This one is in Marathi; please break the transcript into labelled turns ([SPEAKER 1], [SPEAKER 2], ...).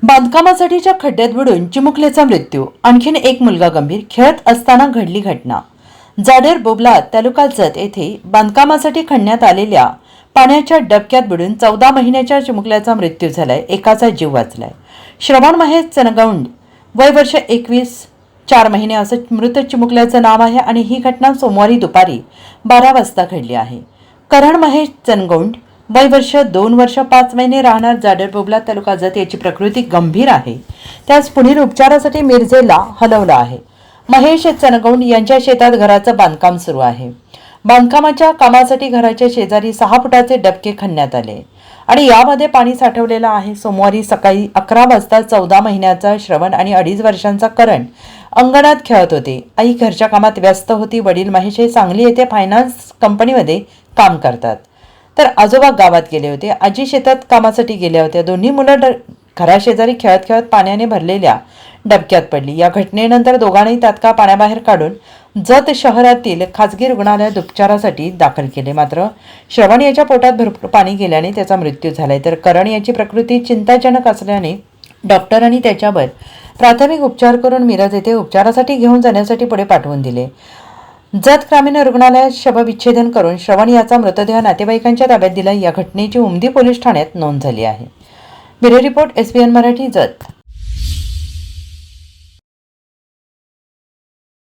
[SPEAKER 1] बांधकामासाठीच्या खड्ड्यात बुडून चिमुकल्याचा मृत्यू. आणखीन एक मुलगा गंभीर. खेळत असताना घडली घटना. जाडेर बोबला तालुका जत येथे बांधकामासाठी खणण्यात आलेल्या पाण्याच्या डबक्यात बुडून 14 महिन्याच्या चिमुकल्याचा मृत्यू झालाय. एकाचा जीव वाचलाय. श्रवण महेश चनगौंड, वय वर्ष 21, 4 महिने असं मृत चिमुकल्याचं नाव आहे आणि ही घटना सोमवारी दुपारी 12 वाजता घडली आहे. करण महेश चनगौंड, वय वर्ष 2 वर्ष 5 महिने, राहणार जाडेर बोबला तालुका जत, याची प्रकृती गंभीर आहे. त्यास पुढील उपचारासाठी मिरजेला हलवलं आहे. महेश चनगौंड यांच्या शेतात घराचं बांधकाम सुरू आहे. बांधकामाच्या कामासाठी घराच्या शेजारी 6 फुटाचे डबके खणण्यात आले आणि यामध्ये पाणी साठवलेलं आहे. सोमवारी सकाळी 11 वाजता 14 महिन्याचा श्रवण आणि 2.5 वर्षांचा करण अंगणात खेळत होते. आई घरच्या कामात व्यस्त होती. वडील महेश हे सांगली येथे फायनान्स कंपनीमध्ये काम करतात, तर आजोबा गावात गेले होते. आजी शेतात कामासाठी गेल्या होत्या. दोन्ही मुलं घराशेजारी खेळत खेळत पाण्याने भरलेल्या डबक्यात पडली. या घटनेनंतर दोघांनाही तात्काळ पाण्याबाहेर काढून जत शहरातील खासगी रुग्णालयात उपचारासाठी दाखल केले. मात्र श्रवण याच्या पोटात भरपूर पाणी गेल्याने त्याचा मृत्यू झालाय, तर करण याची प्रकृती चिंताजनक असल्याने डॉक्टरांनी त्याच्यावर प्राथमिक उपचार करून मिरज येथे उपचारासाठी घेऊन जाण्यासाठी पुढे पाठवून दिले. जत ग्रामीण रुग्णालयात शवविच्छेदन करून श्रवण याचा मृतदेह नातेवाईकांच्या ताब्यात दिला. या घटनेची उमदी पोलीस ठाण्यात नोंद झाली आहे. Bureau report, SBN Marathi, Jat.